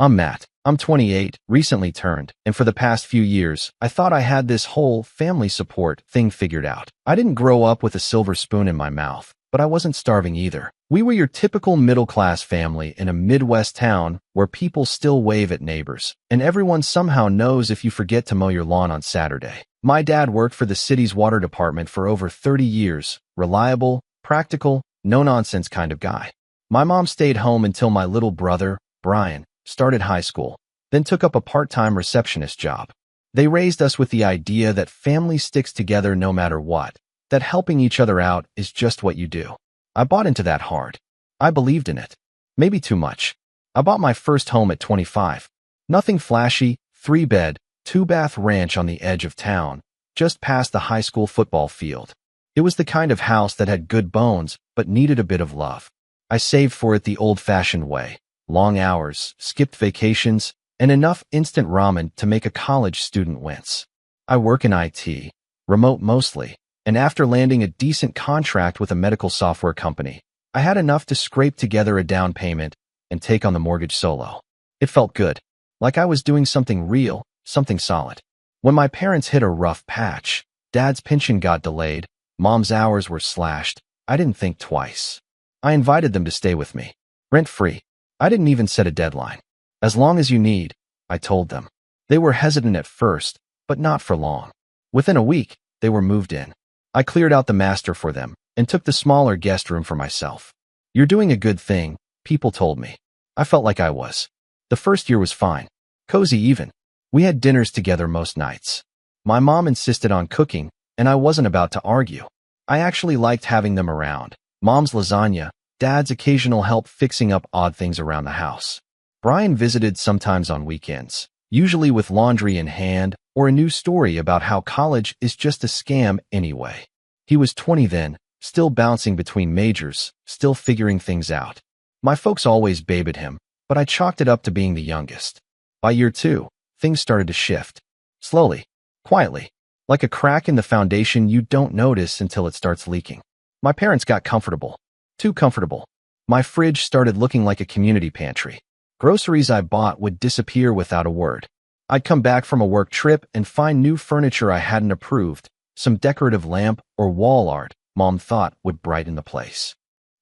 I'm Matt. I'm 28, recently turned, and for the past few years, I thought I had this whole family support thing figured out. I didn't grow up with a silver spoon in my mouth, but I wasn't starving either. We were your typical middle-class family in a Midwest town where people still wave at neighbors, and everyone somehow knows if you forget to mow your lawn on Saturday. My dad worked for the city's water department for over 30 years, reliable, practical, no-nonsense kind of guy. My mom stayed home until my little brother, Brian, started high school, then took up a part-time receptionist job. They raised us with the idea that family sticks together no matter what, that helping each other out is just what you do. I bought into that hard. I believed in it. Maybe too much. I bought my first home at 25. Nothing flashy, 3-bed, 2-bath ranch on the edge of town, just past the high school football field. It was the kind of house that had good bones, but needed a bit of love. I saved for it the old-fashioned way. Long hours, skipped vacations, and enough instant ramen to make a college student wince. I work in IT, remote mostly, and after landing a decent contract with a medical software company, I had enough to scrape together a down payment and take on the mortgage solo. It felt good, like I was doing something real, something solid. When my parents hit a rough patch, Dad's pension got delayed, Mom's hours were slashed, I didn't think twice. I invited them to stay with me, rent-free. I didn't even set a deadline. As long as you need, I told them. They were hesitant at first, but not for long. Within a week, they were moved in. I cleared out the master for them and took the smaller guest room for myself. You're doing a good thing, people told me. I felt like I was. The first year was fine. Cozy even. We had dinners together most nights. My mom insisted on cooking, and I wasn't about to argue. I actually liked having them around. Mom's lasagna, Dad's occasional help fixing up odd things around the house. Brian visited sometimes on weekends, usually with laundry in hand or a new story about how college is just a scam anyway. He was 20 then, still bouncing between majors, still figuring things out. My folks always babied him, but I chalked it up to being the youngest. By year 2, things started to shift. Slowly, quietly, like a crack in the foundation you don't notice until it starts leaking. My parents got comfortable. Too comfortable. My fridge started looking like a community pantry. Groceries I bought would disappear without a word. I'd come back from a work trip and find new furniture I hadn't approved, some decorative lamp or wall art Mom thought would brighten the place.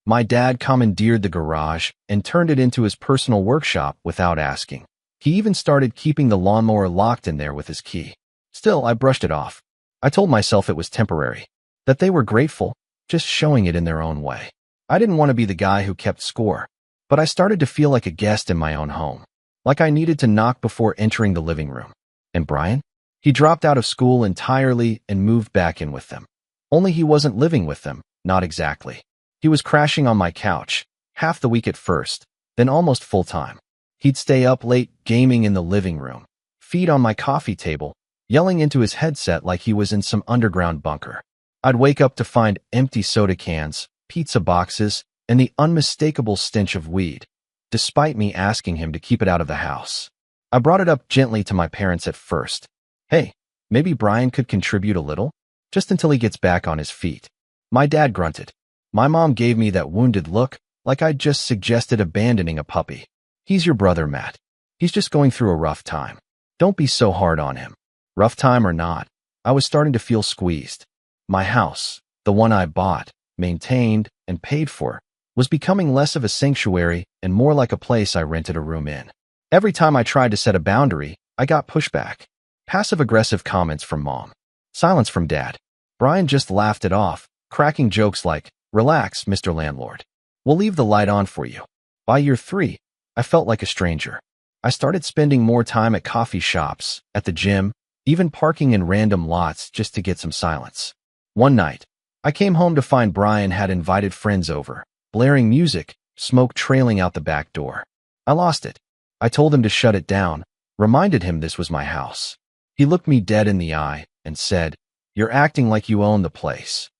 My dad commandeered the garage and turned it into his personal workshop without asking. He even started keeping the lawnmower locked in there with his key. Still, I brushed it off. I told myself it was temporary, that they were grateful, just showing it in their own way. I didn't want to be the guy who kept score, but I started to feel like a guest in my own home, like I needed to knock before entering the living room. And Brian? He dropped out of school entirely and moved back in with them. Only he wasn't living with them, not exactly. He was crashing on my couch, half the week at first, then almost full-time. He'd stay up late gaming in the living room, feed on my coffee table, yelling into his headset like he was in some underground bunker. I'd wake up to find empty soda cans, pizza boxes, and the unmistakable stench of weed, despite me asking him to keep it out of the house. I brought it up gently to my parents at first. Hey, maybe Brian could contribute a little, just until he gets back on his feet. My dad grunted. My mom gave me that wounded look, like I'd just suggested abandoning a puppy. He's your brother, Matt. He's just going through a rough time. Don't be so hard on him. Rough time or not, I was starting to feel squeezed. My house, the one I bought, maintained, and paid for, was becoming less of a sanctuary and more like a place I rented a room in. Every time I tried to set a boundary, I got pushback. Passive-aggressive comments from Mom. Silence from Dad. Brian just laughed it off, cracking jokes like, "Relax, Mr. Landlord. We'll leave the light on for you." By year 3, I felt like a stranger. I started spending more time at coffee shops, at the gym, even parking in random lots just to get some silence. One night, I came home to find Brian had invited friends over, blaring music, smoke trailing out the back door. I lost it. I told him to shut it down, reminded him this was my house. He looked me dead in the eye and said, "You're acting like you own the place."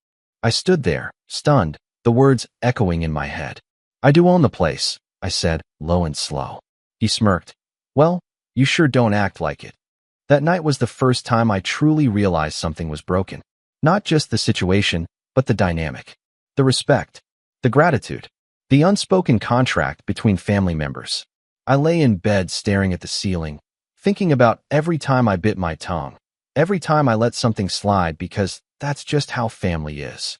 I stood there, stunned, the words echoing in my head. "I do own the place," I said, low and slow. He smirked. "Well, you sure don't act like it." That night was the first time I truly realized something was broken. Not just the situation, but the dynamic. The respect. The gratitude. The unspoken contract between family members. I lay in bed staring at the ceiling, thinking about every time I bit my tongue, every time I let something slide because that's just how family is.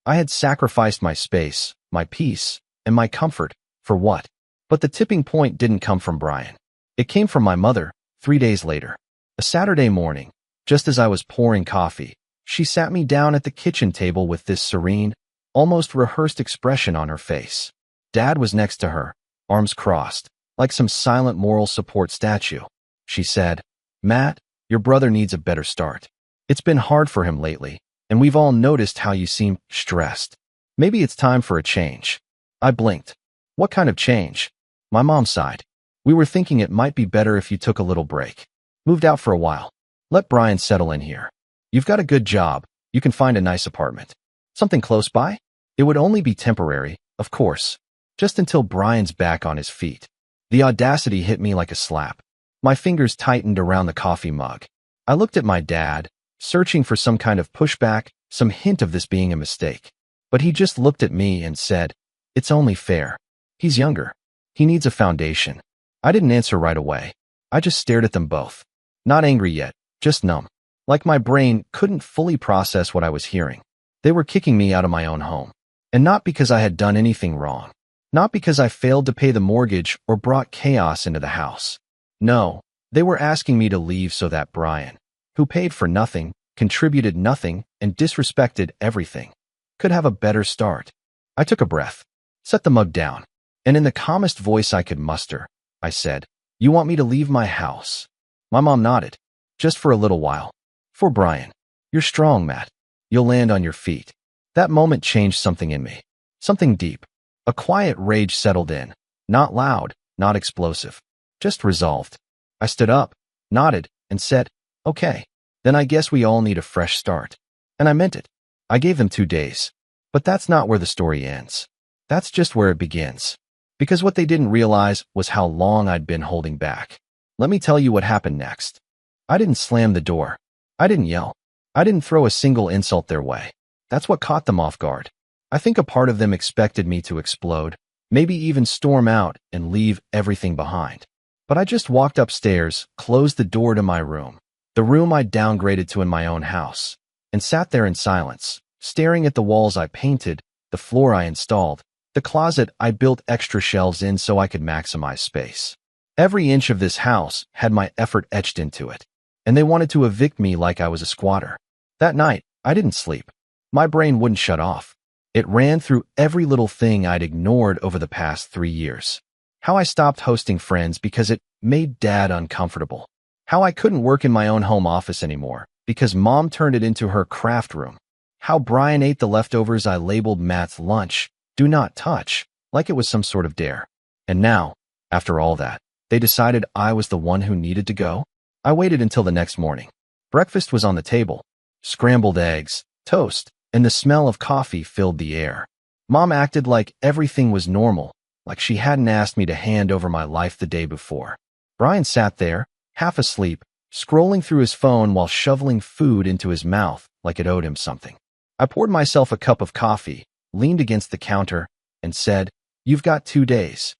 I had sacrificed my space, my peace, and my comfort, for what? But the tipping point didn't come from Brian. It came from my mother, 3 days later. A Saturday morning, just as I was pouring coffee, she sat me down at the kitchen table with this serene, almost rehearsed expression on her face. Dad was next to her, arms crossed, like some silent moral support statue. She said, "Matt, your brother needs a better start. It's been hard for him lately, and we've all noticed how you seem stressed. Maybe it's time for a change." I blinked. What kind of change? My mom sighed. "We were thinking it might be better if you took a little break. Moved out for a while. Let Brian settle in here. You've got a good job. You can find a nice apartment. Something close by? It would only be temporary, of course. Just until Brian's back on his feet." The audacity hit me like a slap. My fingers tightened around the coffee mug. I looked at my dad, searching for some kind of pushback, some hint of this being a mistake. But he just looked at me and said, "It's only fair. He's younger. He needs a foundation." I didn't answer right away. I just stared at them both. Not angry yet, just numb. Like my brain couldn't fully process what I was hearing. They were kicking me out of my own home. And not because I had done anything wrong. Not because I failed to pay the mortgage or brought chaos into the house. No, they were asking me to leave so that Brian, who paid for nothing, contributed nothing, and disrespected everything, could have a better start. I took a breath, set the mug down, and in the calmest voice I could muster, I said, "You want me to leave my house?" My mom nodded. "Just for a little while. For Brian. You're strong, Matt. You'll land on your feet." That moment changed something in me. Something deep. A quiet rage settled in. Not loud, not explosive. Just resolved. I stood up, nodded, and said, "Okay. Then I guess we all need a fresh start." And I meant it. I gave them 2 days. But that's not where the story ends. That's just where it begins. Because what they didn't realize was how long I'd been holding back. Let me tell you what happened next. I didn't slam the door. I didn't yell. I didn't throw a single insult their way. That's what caught them off guard. I think a part of them expected me to explode, maybe even storm out and leave everything behind. But I just walked upstairs, closed the door to my room, the room I'd downgraded to in my own house, and sat there in silence, staring at the walls I painted, the floor I installed, the closet I built extra shelves in so I could maximize space. Every inch of this house had my effort etched into it, and they wanted to evict me like I was a squatter. That night, I didn't sleep. My brain wouldn't shut off. It ran through every little thing I'd ignored over the past 3 years. How I stopped hosting friends because it made Dad uncomfortable. How I couldn't work in my own home office anymore because Mom turned it into her craft room. How Brian ate the leftovers I labeled Matt's lunch, do not touch, like it was some sort of dare. And now, after all that, they decided I was the one who needed to go? I waited until the next morning. Breakfast was on the table. Scrambled eggs, toast, and the smell of coffee filled the air. Mom acted like everything was normal, like she hadn't asked me to hand over my life the day before. Brian sat there, half asleep, scrolling through his phone while shoveling food into his mouth like it owed him something. I poured myself a cup of coffee, leaned against the counter, and said, "You've got 2 days."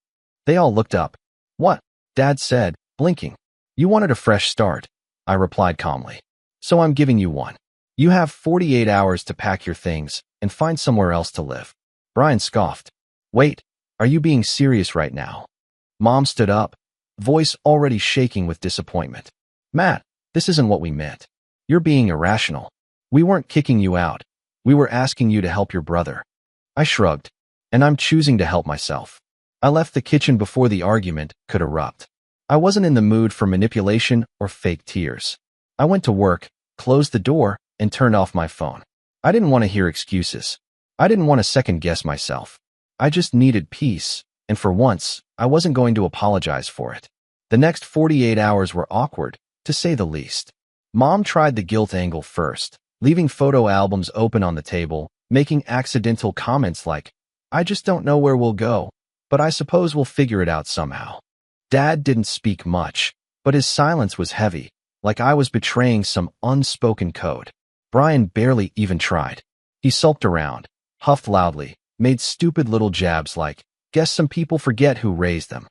They all looked up. "What?" Dad said, blinking. "You wanted a fresh start," I replied calmly. "So I'm giving you one. You have 48 hours to pack your things and find somewhere else to live." Brian scoffed. "Wait, are you being serious right now?" Mom stood up, voice already shaking with disappointment. "Matt, this isn't what we meant. You're being irrational. We weren't kicking you out. We were asking you to help your brother." I shrugged, and I'm choosing to help myself. I left the kitchen before the argument could erupt. I wasn't in the mood for manipulation or fake tears. I went to work, closed the door, and turned off my phone. I didn't want to hear excuses. I didn't want to second-guess myself. I just needed peace, and for once, I wasn't going to apologize for it. The next 48 hours were awkward, to say the least. Mom tried the guilt angle first, leaving photo albums open on the table, making accidental comments like, "I just don't know where we'll go, but I suppose we'll figure it out somehow." Dad didn't speak much, but his silence was heavy, like I was betraying some unspoken code. Brian barely even tried. He sulked around, huffed loudly, made stupid little jabs like, "Guess some people forget who raised them."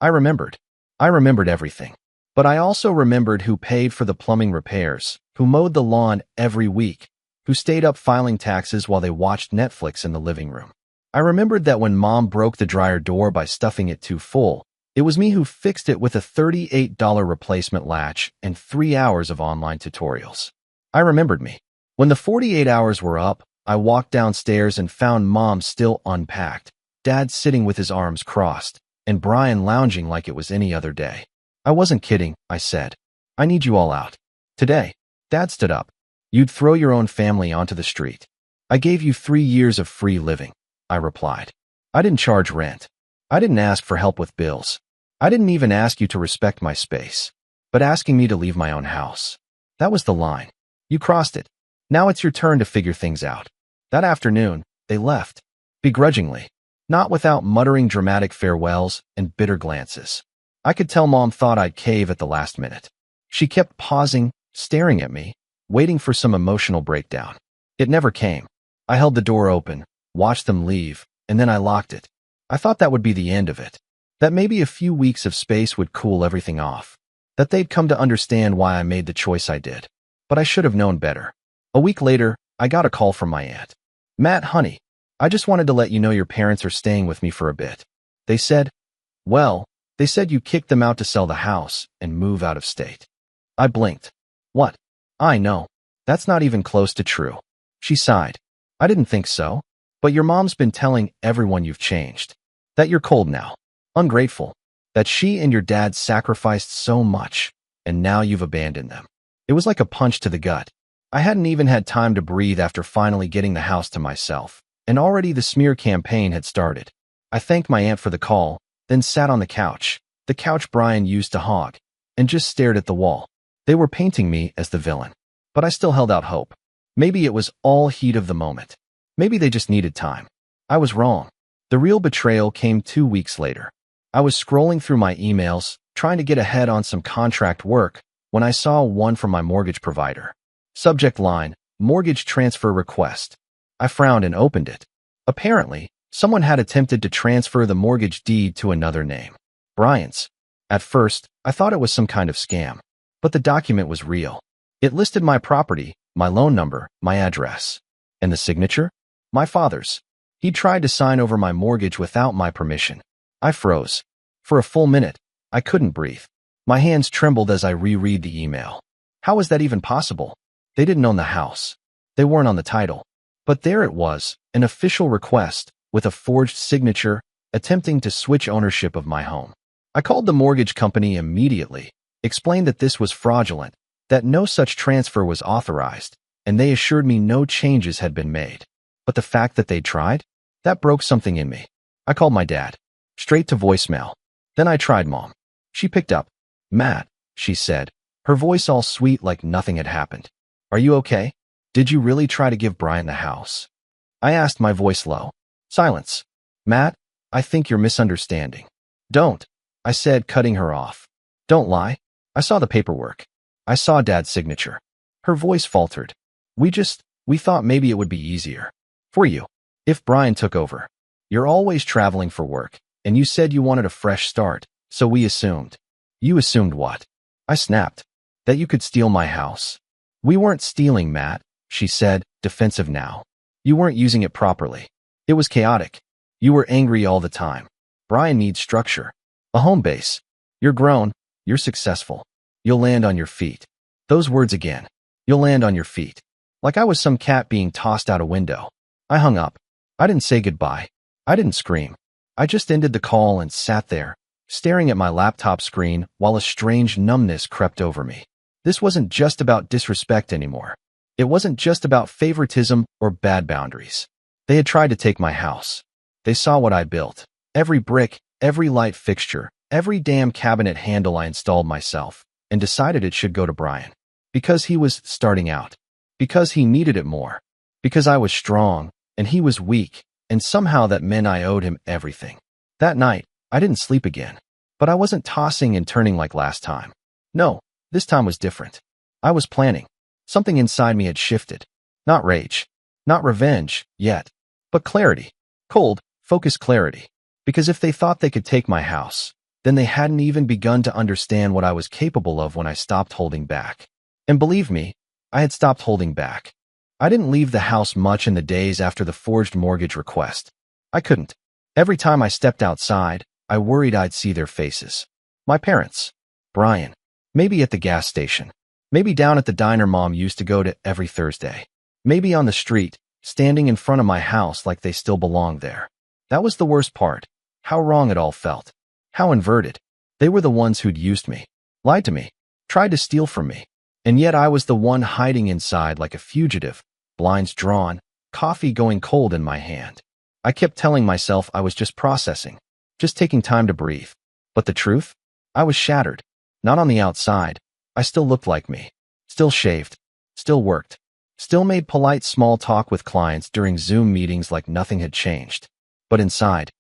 I remembered. I remembered everything. But I also remembered who paid for the plumbing repairs, who mowed the lawn every week, who stayed up filing taxes while they watched Netflix in the living room. I remembered that when Mom broke the dryer door by stuffing it too full, it was me who fixed it with a $38 replacement latch and 3 hours of online tutorials. I remembered me. When the 48 hours were up, I walked downstairs and found Mom still unpacked, Dad sitting with his arms crossed, and Brian lounging like it was any other day. I wasn't kidding, I said. I need you all out. Today. Dad stood up. You'd throw your own family onto the street. I gave you 3 years of free living, I replied. I didn't charge rent. I didn't ask for help with bills. I didn't even ask you to respect my space. But asking me to leave my own house. That was the line. You crossed it. Now it's your turn to figure things out. That afternoon, they left. Begrudgingly. Not without muttering dramatic farewells and bitter glances. I could tell Mom thought I'd cave at the last minute. She kept pausing, staring at me, waiting for some emotional breakdown. It never came. I held the door open, watched them leave, and then I locked it. I thought that would be the end of it. That maybe a few weeks of space would cool everything off. That they'd come to understand why I made the choice I did. But I should have known better. A week later, I got a call from my aunt. Matt, honey, I just wanted to let you know your parents are staying with me for a bit. They said you kicked them out to sell the house and move out of state. I blinked. What? I know. That's not even close to true. She sighed. I didn't think so. But your mom's been telling everyone you've changed. That you're cold now. Ungrateful. That she and your dad sacrificed so much, and now you've abandoned them. It was like a punch to the gut. I hadn't even had time to breathe after finally getting the house to myself, and already the smear campaign had started. I thanked my aunt for the call, then sat on the couch Brian used to hog, and just stared at the wall. They were painting me as the villain. But I still held out hope. Maybe it was all heat of the moment. Maybe they just needed time. I was wrong. The real betrayal came 2 weeks later. I was scrolling through my emails, trying to get ahead on some contract work, when I saw one from my mortgage provider. Subject line, mortgage transfer request. I frowned and opened it. Apparently, someone had attempted to transfer the mortgage deed to another name. Brian's. At first, I thought it was some kind of scam. But the document was real. It listed my property, my loan number, my address. And the signature? My father's. He tried to sign over my mortgage without my permission. I froze. For a full minute, I couldn't breathe. My hands trembled as I reread the email. How was that even possible? They didn't own the house. They weren't on the title. But there it was, an official request, with a forged signature, attempting to switch ownership of my home. I called the mortgage company immediately, explained that this was fraudulent, that no such transfer was authorized, and they assured me no changes had been made. But the fact that they'd tried? That broke something in me. I called my dad. Straight to voicemail. Then I tried Mom. She picked up. Matt, she said, her voice all sweet like nothing had happened. Are you okay? Did you really try to give Brian the house? I asked, my voice low. Silence. Matt, I think you're misunderstanding. Don't, I said, cutting her off. Don't lie. I saw the paperwork. I saw Dad's signature. Her voice faltered. We thought maybe it would be easier. For you. If Brian took over. You're always traveling for work, and you said you wanted a fresh start, so we assumed. You assumed what? I snapped. That you could steal my house. We weren't stealing, Matt, she said, defensive now. You weren't using it properly. It was chaotic. You were angry all the time. Brian needs structure. A home base. You're grown. You're successful. You'll land on your feet. Those words again. You'll land on your feet. Like I was some cat being tossed out a window. I hung up. I didn't say goodbye. I didn't scream. I just ended the call and sat there, staring at my laptop screen while a strange numbness crept over me. This wasn't just about disrespect anymore. It wasn't just about favoritism or bad boundaries. They had tried to take my house. They saw what I built. Every brick, every light fixture, every damn cabinet handle I installed myself, and decided it should go to Brian. Because he was starting out. Because he needed it more. Because I was strong, and he was weak, and somehow that meant I owed him everything. That night, I didn't sleep again. But I wasn't tossing and turning like last time. No, this time was different. I was planning. Something inside me had shifted. Not rage. Not revenge, yet. But clarity. Cold, focused clarity. Because if they thought they could take my house, then they hadn't even begun to understand what I was capable of when I stopped holding back. And believe me, I had stopped holding back. I didn't leave the house much in the days after the forged mortgage request. I couldn't. Every time I stepped outside, I worried I'd see their faces. My parents. Brian. Maybe at the gas station. Maybe down at the diner Mom used to go to every Thursday. Maybe on the street, standing in front of my house like they still belonged there. That was the worst part. How wrong it all felt. How inverted. They were the ones who'd used me, lied to me, tried to steal from me. And yet I was the one hiding inside like a fugitive, blinds drawn, coffee going cold in my hand. I kept telling myself I was just processing, just taking time to breathe. But the truth? I was shattered. Not on the outside. I still looked like me. Still shaved. Still worked. Still made polite small talk with clients during Zoom meetings like nothing had changed. But inside,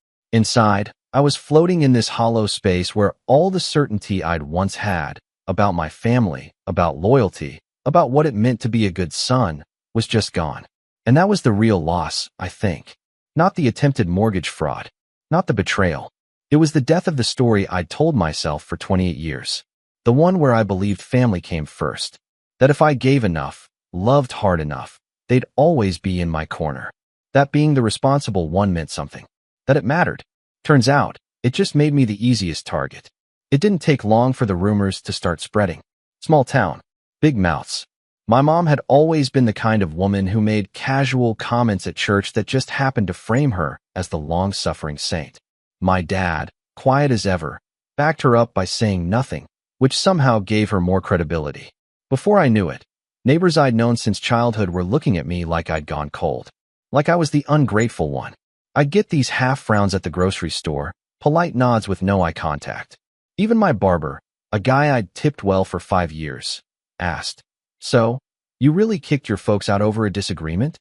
I was floating in this hollow space where all the certainty I'd once had about my family, about loyalty, about what it meant to be a good son, was just gone. And that was the real loss, I think. Not the attempted mortgage fraud. Not the betrayal. It was the death of the story I'd told myself for 28 years. The one where I believed family came first. That if I gave enough, loved hard enough, they'd always be in my corner. That being the responsible one meant something. That it mattered. Turns out, it just made me the easiest target. It didn't take long for the rumors to start spreading. Small town. Big mouths. My mom had always been the kind of woman who made casual comments at church that just happened to frame her as the long-suffering saint. My dad, quiet as ever, backed her up by saying nothing, which somehow gave her more credibility. Before I knew it, neighbors I'd known since childhood were looking at me like I'd gone cold. Like I was the ungrateful one. I'd get these half-frowns at the grocery store, polite nods with no eye contact. Even my barber, a guy I'd tipped well for 5 years, asked, "So, you really kicked your folks out over a disagreement?"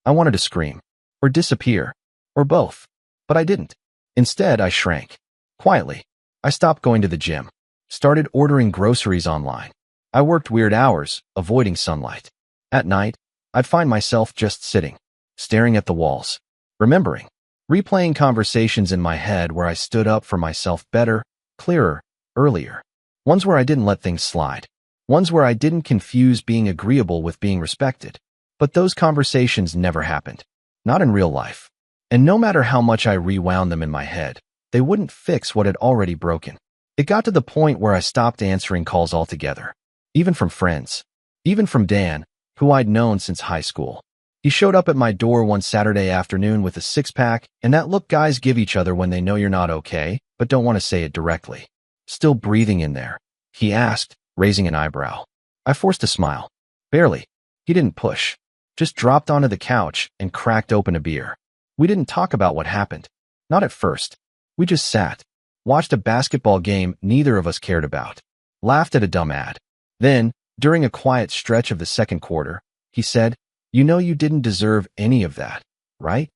I wanted to scream, or disappear, or both, but I didn't. Instead, I shrank. Quietly, I stopped going to the gym, started ordering groceries online. I worked weird hours, avoiding sunlight. At night, I'd find myself just sitting, staring at the walls, remembering, replaying conversations in my head where I stood up for myself better, clearer, earlier. Ones where I didn't let things slide. Ones where I didn't confuse being agreeable with being respected. But those conversations never happened. Not in real life. And no matter how much I rewound them in my head, they wouldn't fix what had already broken. It got to the point where I stopped answering calls altogether. Even from friends. Even from Dan, who I'd known since high school. He showed up at my door one Saturday afternoon with a six-pack and that look guys give each other when they know you're not okay, but don't want to say it directly. "Still breathing in there?" he asked, raising an eyebrow. I forced a smile. Barely. He didn't push. Just dropped onto the couch and cracked open a beer. We didn't talk about what happened. Not at first. We just sat. Watched a basketball game neither of us cared about. Laughed at a dumb ad. Then, during a quiet stretch of the second quarter, he said, "You know you didn't deserve any of that, right?"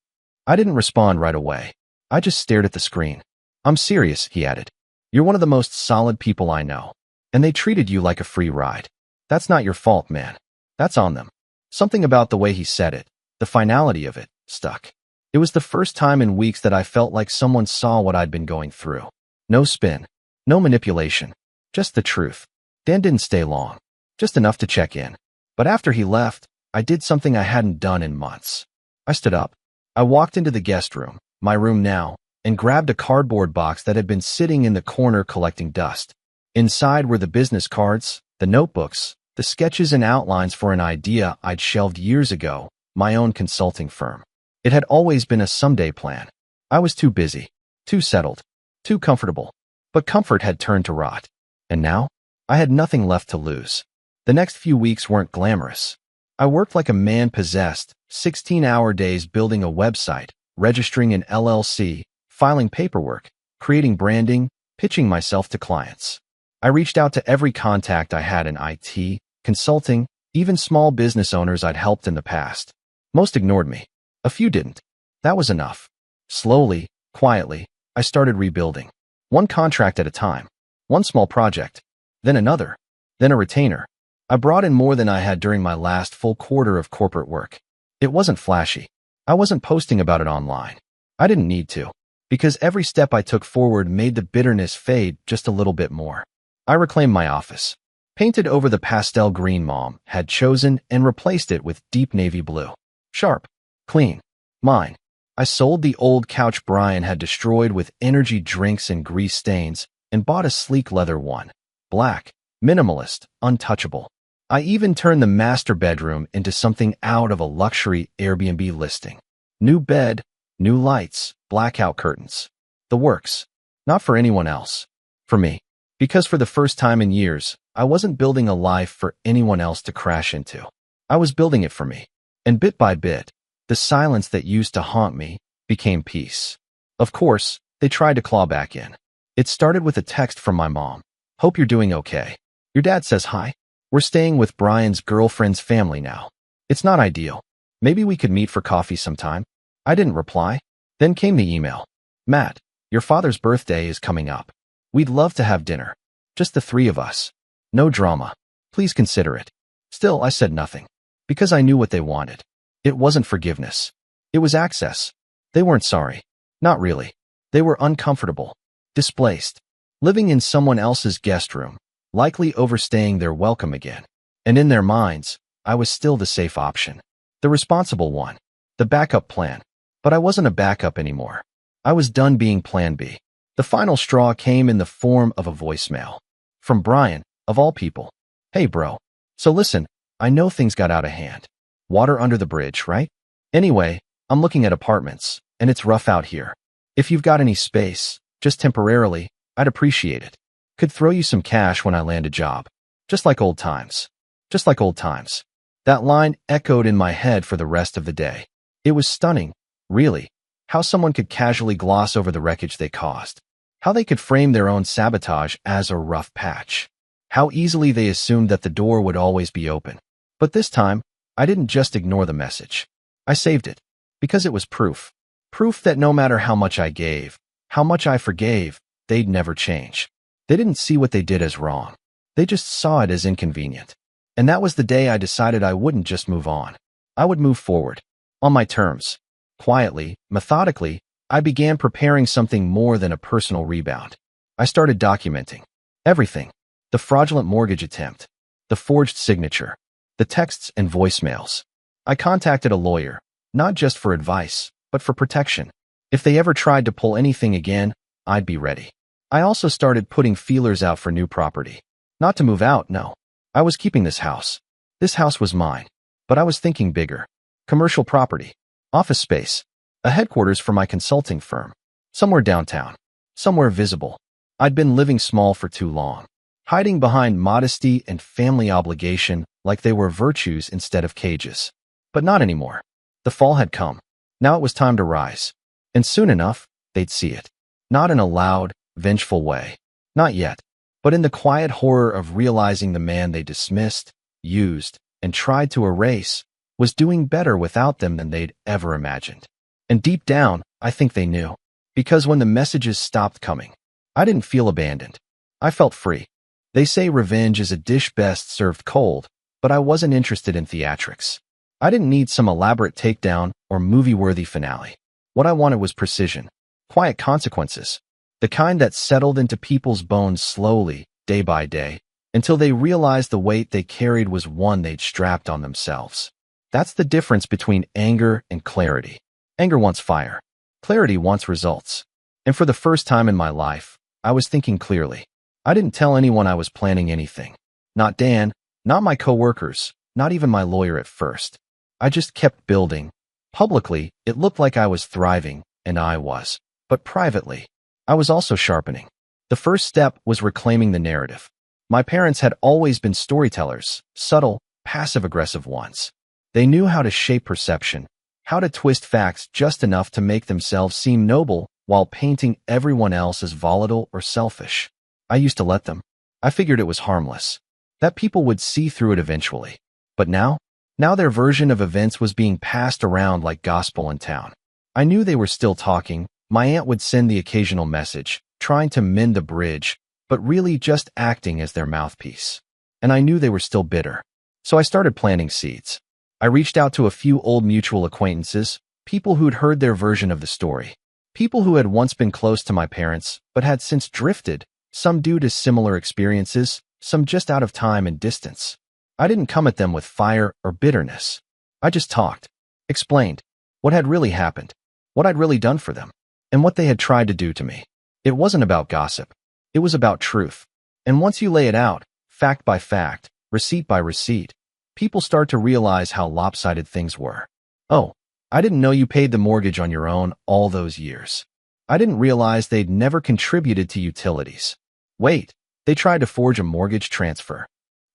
I didn't respond right away. I just stared at the screen. "I'm serious," he added. "You're one of the most solid people I know. And they treated you like a free ride. That's not your fault, man. That's on them." Something about the way he said it, the finality of it, stuck. It was the first time in weeks that I felt like someone saw what I'd been going through. No spin. No manipulation. Just the truth. Dan didn't stay long. Just enough to check in. But after he left, I did something I hadn't done in months. I stood up. I walked into the guest room, my room now, and grabbed a cardboard box that had been sitting in the corner collecting dust. Inside were the business cards, the notebooks, the sketches and outlines for an idea I'd shelved years ago, my own consulting firm. It had always been a someday plan. I was too busy, too settled, too comfortable. But comfort had turned to rot. And now, I had nothing left to lose. The next few weeks weren't glamorous. I worked like a man possessed, 16-hour days building a website, registering an LLC, filing paperwork, creating branding, pitching myself to clients. I reached out to every contact I had in IT, consulting, even small business owners I'd helped in the past. Most ignored me. A few didn't. That was enough. Slowly, quietly, I started rebuilding. One contract at a time. One small project. Then another. Then a retainer. I brought in more than I had during my last full quarter of corporate work. It wasn't flashy. I wasn't posting about it online. I didn't need to. because every step I took forward made the bitterness fade just a little bit more. I reclaimed my office, painted over the pastel green Mom had chosen, and replaced it with deep navy blue. Sharp, clean, mine. I sold the old couch Brian had destroyed with energy drinks and grease stains, and bought a sleek leather one. Black, minimalist, untouchable. I even turned the master bedroom into something out of a luxury Airbnb listing. New bed, new lights, blackout curtains. The works. Not for anyone else. For me. Because for the first time in years, I wasn't building a life for anyone else to crash into. I was building it for me. And bit by bit, the silence that used to haunt me became peace. Of course, they tried to claw back in. It started with a text from my mom. Hope you're doing okay. Your dad says hi. We're staying with Brian's girlfriend's family now. It's not ideal. Maybe we could meet for coffee sometime. I didn't reply. Then came the email. Matt, your father's birthday is coming up. We'd love to have dinner. Just the three of us. No drama. Please consider it. Still, I said nothing. Because I knew what they wanted. It wasn't forgiveness. It was access. They weren't sorry. Not really. They were uncomfortable. Displaced. Living in someone else's guest room. Likely overstaying their welcome again. And in their minds, I was still the safe option. The responsible one. The backup plan. But I wasn't a backup anymore. I was done being plan B. The final straw came in the form of a voicemail. From Brian, of all people. Hey bro. So listen, I know things got out of hand. Water under the bridge, right? Anyway, I'm looking at apartments, and it's rough out here. If you've got any space, just temporarily, I'd appreciate it. Could throw you some cash when I land a job. Just like old times. Just like old times. That line echoed in my head for the rest of the day. It was stunning, really, how someone could casually gloss over the wreckage they caused. How they could frame their own sabotage as a rough patch. How easily they assumed that the door would always be open. But this time, I didn't just ignore the message. I saved it. Because it was proof. Proof that no matter how much I gave, how much I forgave, they'd never change. They didn't see what they did as wrong. They just saw it as inconvenient. And that was the day I decided I wouldn't just move on. I would move forward. On my terms. Quietly, methodically, I began preparing something more than a personal rebound. I started documenting. Everything. The fraudulent mortgage attempt. The forged signature. The texts and voicemails. I contacted a lawyer, not just for advice, but for protection. If they ever tried to pull anything again, I'd be ready. I also started putting feelers out for new property. Not to move out, no. I was keeping this house. This house was mine. But I was thinking bigger. Commercial property. Office space. A headquarters for my consulting firm. Somewhere downtown. Somewhere visible. I'd been living small for too long. Hiding behind modesty and family obligation like they were virtues instead of cages. But not anymore. The fall had come. Now it was time to rise. And soon enough, they'd see it. Not in a loud, vengeful way. Not yet. But in the quiet horror of realizing the man they dismissed, used, and tried to erase was doing better without them than they'd ever imagined. And deep down, I think they knew. Because when the messages stopped coming, I didn't feel abandoned. I felt free. They say revenge is a dish best served cold, but I wasn't interested in theatrics. I didn't need some elaborate takedown or movie-worthy finale. What I wanted was precision. Quiet consequences. The kind that settled into people's bones slowly, day by day, until they realized the weight they carried was one they'd strapped on themselves. That's the difference between anger and clarity. Anger wants fire. Clarity wants results. And for the first time in my life, I was thinking clearly. I didn't tell anyone I was planning anything. Not Dan, not my coworkers, not even my lawyer at first. I just kept building. Publicly, it looked like I was thriving, and I was. But privately, I was also sharpening. The first step was reclaiming the narrative. My parents had always been storytellers, subtle, passive-aggressive ones. They knew how to shape perception, how to twist facts just enough to make themselves seem noble while painting everyone else as volatile or selfish. I used to let them. I figured it was harmless, that people would see through it eventually. But now their version of events was being passed around like gospel in town. I knew they were still talking. My aunt would send the occasional message, trying to mend the bridge, but really just acting as their mouthpiece. And I knew they were still bitter. So I started planting seeds. I reached out to a few old mutual acquaintances, people who'd heard their version of the story. People who had once been close to my parents, but had since drifted, some due to similar experiences, some just out of time and distance. I didn't come at them with fire or bitterness. I just talked, explained what had really happened, what I'd really done for them, and what they had tried to do to me. It wasn't about gossip. It was about truth. And once you lay it out, fact by fact, receipt by receipt, people start to realize how lopsided things were. Oh, I didn't know you paid the mortgage on your own all those years. I didn't realize they'd never contributed to utilities. Wait, they tried to forge a mortgage transfer.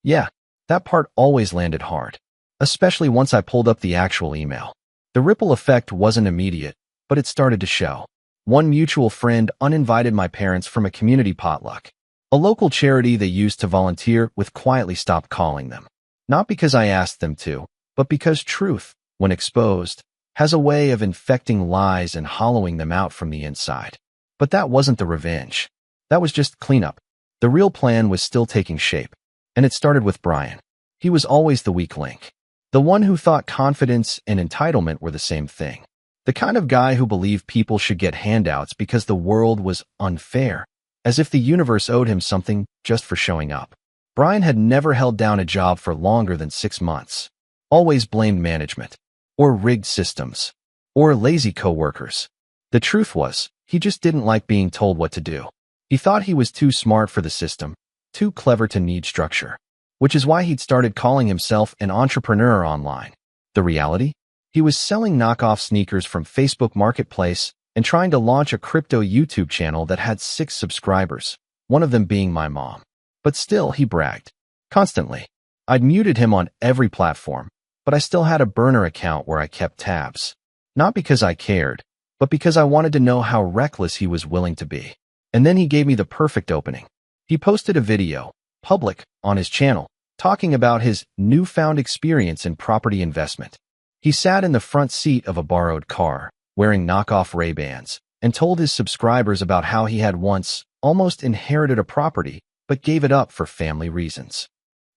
Yeah, that part always landed hard, especially once I pulled up the actual email. The ripple effect wasn't immediate, but it started to show. One mutual friend uninvited my parents from a community potluck. A local charity they used to volunteer with quietly stopped calling them. Not because I asked them to, but because truth, when exposed, has a way of infecting lies and hollowing them out from the inside. But that wasn't the revenge. That was just cleanup. The real plan was still taking shape. And it started with Brian. He was always the weak link. The one who thought confidence and entitlement were the same thing. The kind of guy who believed people should get handouts because the world was unfair, as if the universe owed him something just for showing up. Brian had never held down a job for longer than 6 months. Always blamed management, or rigged systems, or lazy coworkers. The truth was, he just didn't like being told what to do. He thought he was too smart for the system, too clever to need structure, which is why he'd started calling himself an entrepreneur online. The reality? He was selling knockoff sneakers from Facebook Marketplace and trying to launch a crypto YouTube channel that had 6 subscribers, one of them being my mom. But still, he bragged. Constantly. I'd muted him on every platform, but I still had a burner account where I kept tabs. Not because I cared, but because I wanted to know how reckless he was willing to be. And then he gave me the perfect opening. He posted a video, public, on his channel, talking about his newfound experience in property investment. He sat in the front seat of a borrowed car, wearing knockoff Ray-Bans, and told his subscribers about how he had once almost inherited a property, but gave it up for family reasons.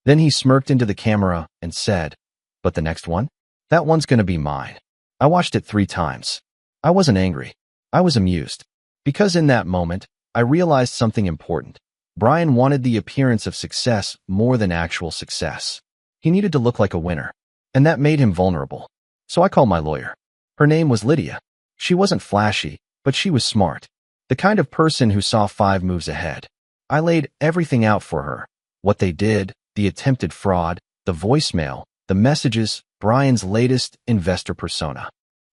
Then he smirked into the camera and said, "But the next one? That one's gonna be mine." I watched it 3 times. I wasn't angry. I was amused. Because in that moment, I realized something important. Brian wanted the appearance of success more than actual success. He needed to look like a winner, and that made him vulnerable. So I called my lawyer. Her name was Lydia. She wasn't flashy, but she was smart. The kind of person who saw 5 moves ahead. I laid everything out for her. What they did, the attempted fraud, the voicemail, the messages, Brian's latest investor persona.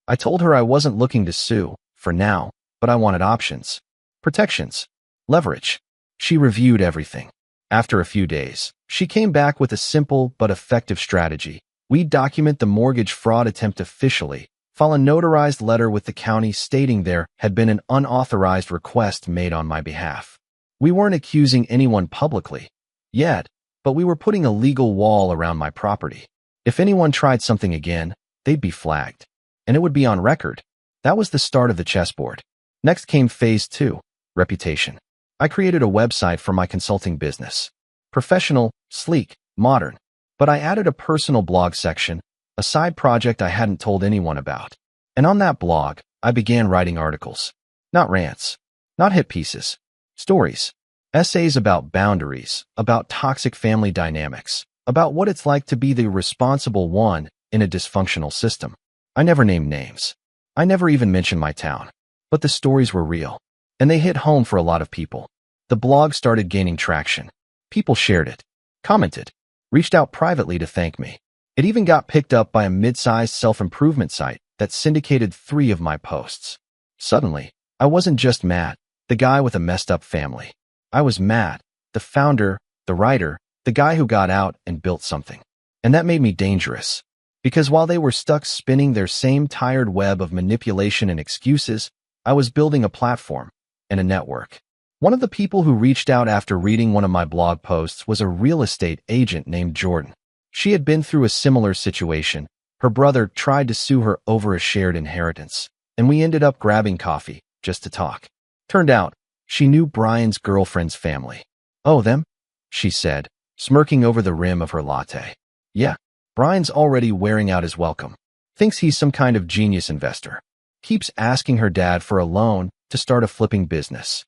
I told her I wasn't looking to sue, for now, but I wanted options. Protections. Leverage. She reviewed everything. After a few days, she came back with a simple but effective strategy. We'd document the mortgage fraud attempt officially, file a notarized letter with the county stating there had been an unauthorized request made on my behalf. We weren't accusing anyone publicly, yet, but we were putting a legal wall around my property. If anyone tried something again, they'd be flagged. And it would be on record. That was the start of the chessboard. Next came phase 2, reputation. I created a website for my consulting business. Professional, sleek, modern. But I added a personal blog section, a side project I hadn't told anyone about. And on that blog, I began writing articles. Not rants. Not hit pieces. Stories. Essays about boundaries, about toxic family dynamics, about what it's like to be the responsible one in a dysfunctional system. I never named names. I never even mentioned my town. But the stories were real. And they hit home for a lot of people. The blog started gaining traction. People shared it, commented, reached out privately to thank me. It even got picked up by a mid-sized self-improvement site that syndicated 3 of my posts. Suddenly, I wasn't just Matt, the guy with a messed-up family. I was Matt, the founder, the writer, the guy who got out and built something. And that made me dangerous. Because while they were stuck spinning their same tired web of manipulation and excuses, I was building a platform and a network. One of the people who reached out after reading one of my blog posts was a real estate agent named Jordan. She had been through a similar situation. Her brother tried to sue her over a shared inheritance, and we ended up grabbing coffee just to talk. Turned out, she knew Brian's girlfriend's family. "Oh, them?" she said, smirking over the rim of her latte. "Yeah, Brian's already wearing out his welcome. Thinks he's some kind of genius investor. Keeps asking her dad for a loan to start a flipping business.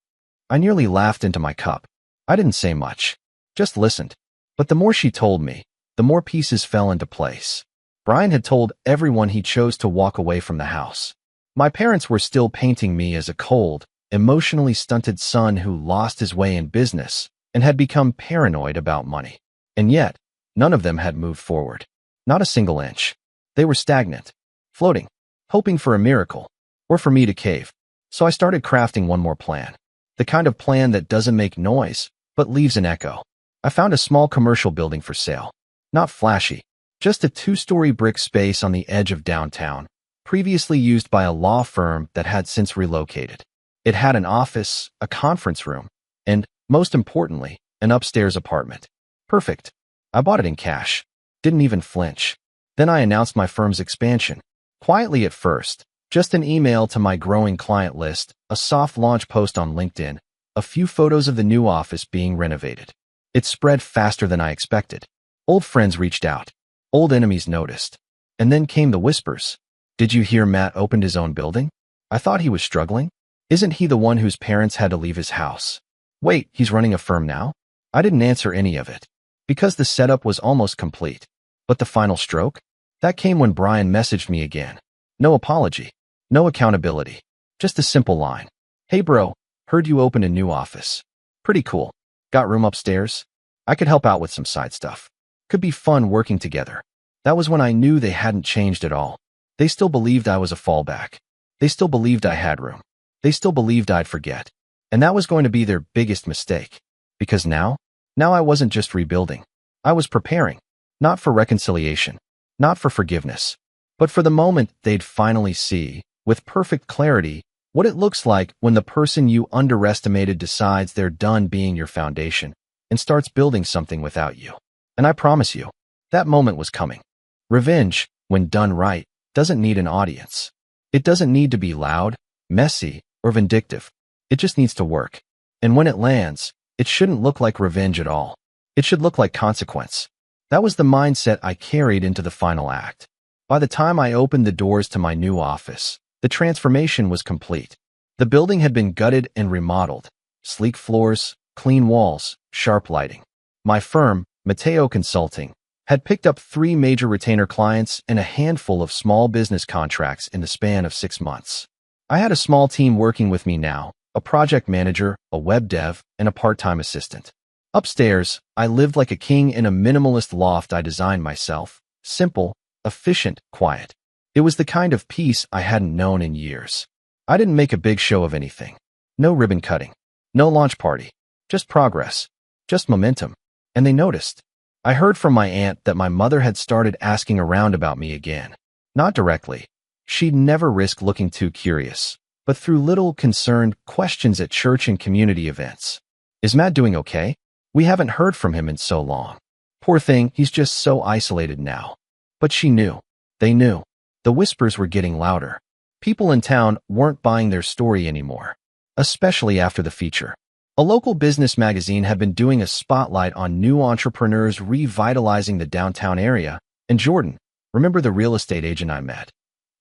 I nearly laughed into my cup. I didn't say much, just listened. But the more she told me, the more pieces fell into place. Brian had told everyone he chose to walk away from the house. My parents were still painting me as a cold, emotionally stunted son who lost his way in business and had become paranoid about money. And yet, none of them had moved forward. Not a single inch. They were stagnant, floating, hoping for a miracle, or for me to cave. So I started crafting one more plan. The kind of plan that doesn't make noise, but leaves an echo. I found a small commercial building for sale. Not flashy, just a 2-story brick space on the edge of downtown, previously used by a law firm that had since relocated. It had an office, a conference room, and, most importantly, an upstairs apartment. Perfect. I bought it in cash. Didn't even flinch. Then I announced my firm's expansion. Quietly at first, just an email to my growing client list, a soft launch post on LinkedIn, a few photos of the new office being renovated. It spread faster than I expected. Old friends reached out. Old enemies noticed. And then came the whispers. Did you hear Matt opened his own building? I thought he was struggling. Isn't he the one whose parents had to leave his house? Wait, he's running a firm now? I didn't answer any of it, because the setup was almost complete. But the final stroke? That came when Brian messaged me again. No apology. No accountability. Just a simple line. Hey bro, heard you opened a new office. Pretty cool. Got room upstairs? I could help out with some side stuff. Could be fun working together. That was when I knew they hadn't changed at all. They still believed I was a fallback. They still believed I had room. They still believed I'd forget. And that was going to be their biggest mistake. Because now I wasn't just rebuilding. I was preparing. Not for reconciliation. Not for forgiveness. But for the moment they'd finally see, with perfect clarity, what it looks like when the person you underestimated decides they're done being your foundation and starts building something without you. And I promise you, that moment was coming. Revenge, when done right, doesn't need an audience. It doesn't need to be loud, messy, or vindictive. It just needs to work. And when it lands, it shouldn't look like revenge at all. It should look like consequence. That was the mindset I carried into the final act. By the time I opened the doors to my new office, the transformation was complete. The building had been gutted and remodeled. Sleek floors, clean walls, sharp lighting. My firm, Mateo Consulting, had picked up 3 major retainer clients and a handful of small business contracts in the span of 6 months. I had a small team working with me now, a project manager, a web dev, and a part-time assistant. Upstairs, I lived like a king in a minimalist loft I designed myself. Simple, efficient, quiet. It was the kind of peace I hadn't known in years. I didn't make a big show of anything. No ribbon cutting. No launch party. Just progress. Just momentum. And they noticed. I heard from my aunt that my mother had started asking around about me again. Not directly. She'd never risk looking too curious, but through little concerned questions at church and community events. Is Matt doing okay? We haven't heard from him in so long. Poor thing, he's just so isolated now. But she knew. They knew. The whispers were getting louder. People in town weren't buying their story anymore, especially after the feature. A local business magazine had been doing a spotlight on new entrepreneurs revitalizing the downtown area, and Jordan, remember the real estate agent I met,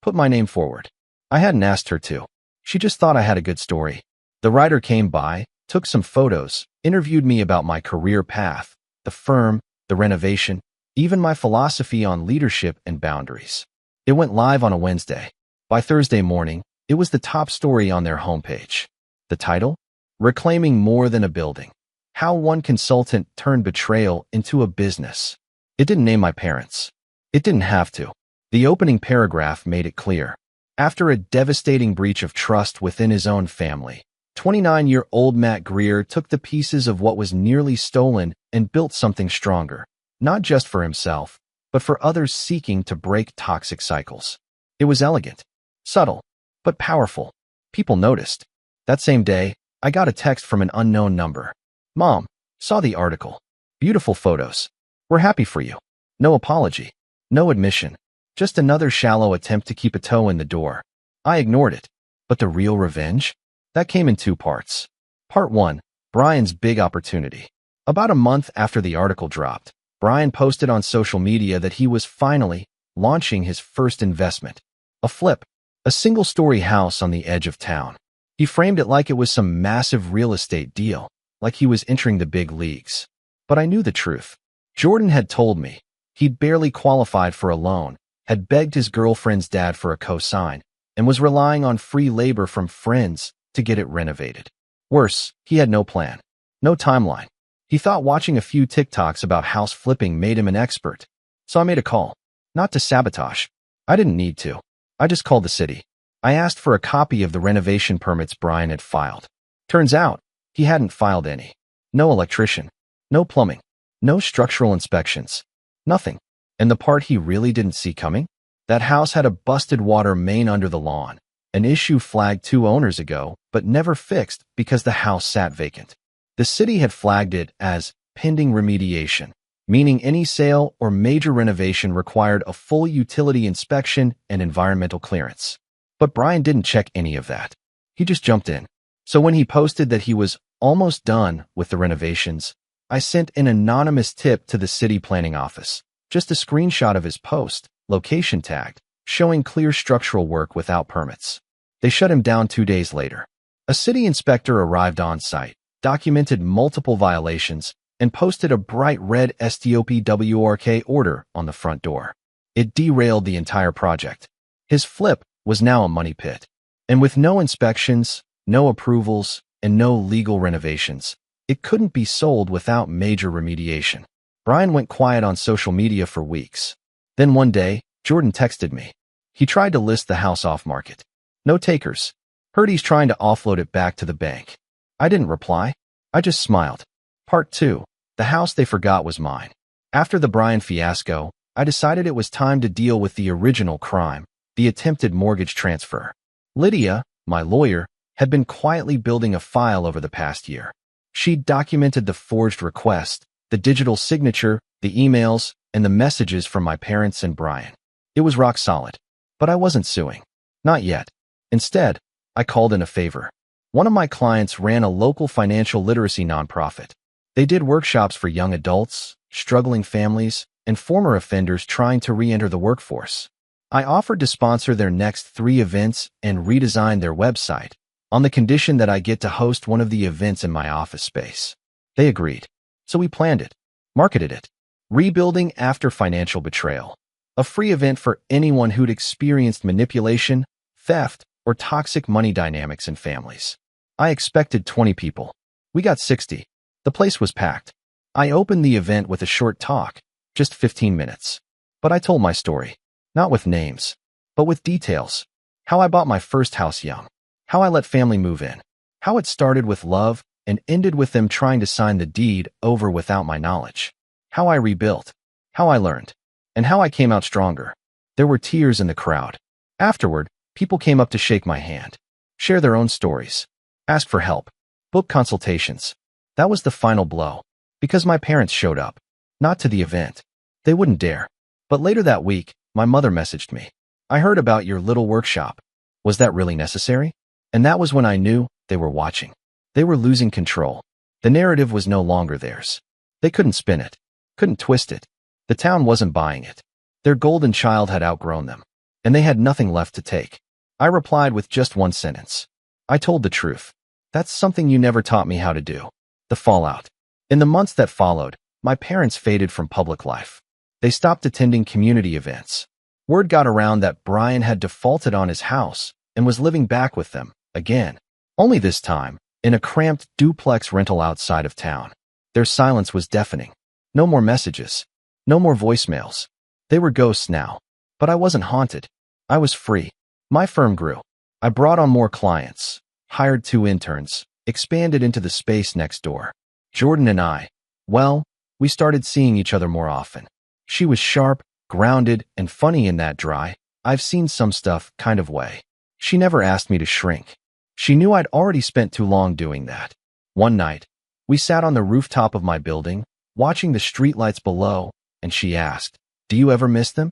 put my name forward. I hadn't asked her to. She just thought I had a good story. The writer came by, took some photos, interviewed me about my career path, the firm, the renovation, even my philosophy on leadership and boundaries. It went live on a Wednesday. By Thursday morning, it was the top story on their homepage. The title? Reclaiming More Than a Building. How one consultant turned betrayal into a business. It didn't name my parents. It didn't have to. The opening paragraph made it clear. After a devastating breach of trust within his own family, 29-year-old Matt Greer took the pieces of what was nearly stolen and built something stronger, not just for himself, but for others seeking to break toxic cycles. It was elegant, subtle, but powerful. People noticed. That same day, I got a text from an unknown number. Mom, saw the article. Beautiful photos. We're happy for you. No apology. No admission. Just another shallow attempt to keep a toe in the door. I ignored it. But the real revenge? That came in 2 parts. Part 1, Brian's big opportunity. About a month after the article dropped, Brian posted on social media that he was finally launching his first investment. A flip. A single-story house on the edge of town. He framed it like it was some massive real estate deal, like he was entering the big leagues. But I knew the truth. Jordan had told me. He'd barely qualified for a loan, had begged his girlfriend's dad for a cosign, and was relying on free labor from friends to get it renovated. Worse, he had no plan, no timeline. He thought watching a few TikToks about house flipping made him an expert. So I made a call. Not to sabotage. I didn't need to. I just called the city. I asked for a copy of the renovation permits Brian had filed. Turns out, he hadn't filed any. No electrician. No plumbing. No structural inspections. Nothing. And the part he really didn't see coming? That house had a busted water main under the lawn, an issue flagged 2 owners ago, but never fixed because the house sat vacant. The city had flagged it as pending remediation, meaning any sale or major renovation required a full utility inspection and environmental clearance. But Brian didn't check any of that. He just jumped in. So when he posted that he was almost done with the renovations, I sent an anonymous tip to the city planning office. Just a screenshot of his post, location tagged, showing clear structural work without permits. They shut him down 2 days later. A city inspector arrived on site, documented multiple violations, and posted a bright red STOPWRK order on the front door. It derailed the entire project. His flip was now a money pit. And with no inspections, no approvals, and no legal renovations, it couldn't be sold without major remediation. Brian went quiet on social media for weeks. Then one day, Jordan texted me. He tried to list the house off market. No takers. Heard he's trying to offload it back to the bank. I didn't reply. I just smiled. Part 2. The house they forgot was mine. After the Brian fiasco, I decided it was time to deal with the original crime, the attempted mortgage transfer. Lydia, my lawyer, had been quietly building a file over the past year. She'd documented the forged request, the digital signature, the emails, and the messages from my parents and Brian. It was rock solid. But I wasn't suing. Not yet. Instead, I called in a favor. One of my clients ran a local financial literacy nonprofit. They did workshops for young adults, struggling families, and former offenders trying to re-enter the workforce. I offered to sponsor their next 3 events and redesign their website, on the condition that I get to host one of the events in my office space. They agreed. So we planned it, marketed it. Rebuilding After Financial Betrayal. A free event for anyone who'd experienced manipulation, theft, or toxic money dynamics in families. I expected 20 people. We got 60. The place was packed. I opened the event with a short talk, just 15 minutes. But I told my story. Not with names, but with details. How I bought my first house young. How I let family move in. How it started with love and ended with them trying to sign the deed over without my knowledge. How I rebuilt. How I learned. And how I came out stronger. There were tears in the crowd. Afterward, people came up to shake my hand, share their own stories, ask for help, book consultations. That was the final blow. Because my parents showed up. Not to the event. They wouldn't dare. But later that week, my mother messaged me. I heard about your little workshop. Was that really necessary? And that was when I knew they were watching. They were losing control. The narrative was no longer theirs. They couldn't spin it. Couldn't twist it. The town wasn't buying it. Their golden child had outgrown them. And they had nothing left to take. I replied with just one sentence. I told the truth. That's something you never taught me how to do. The fallout. In the months that followed, my parents faded from public life. They stopped attending community events. Word got around that Brian had defaulted on his house and was living back with them, again. Only this time, in a cramped duplex rental outside of town. Their silence was deafening. No more messages. No more voicemails. They were ghosts now. But I wasn't haunted. I was free. My firm grew. I brought on more clients, hired 2 interns, expanded into the space next door. Jordan and I, well, we started seeing each other more often. She was sharp, grounded, and funny in that dry, I've seen some stuff kind of way. She never asked me to shrink. She knew I'd already spent too long doing that. One night, we sat on the rooftop of my building, watching the streetlights below, and she asked, "Do you ever miss them?"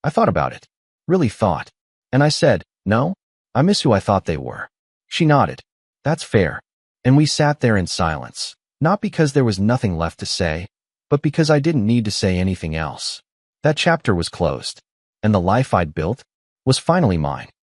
I thought about it. Really thought. And I said, "No, I miss who I thought they were." She nodded. "That's fair." And we sat there in silence, not because there was nothing left to say, but because I didn't need to say anything else. That chapter was closed, and the life I'd built was finally mine.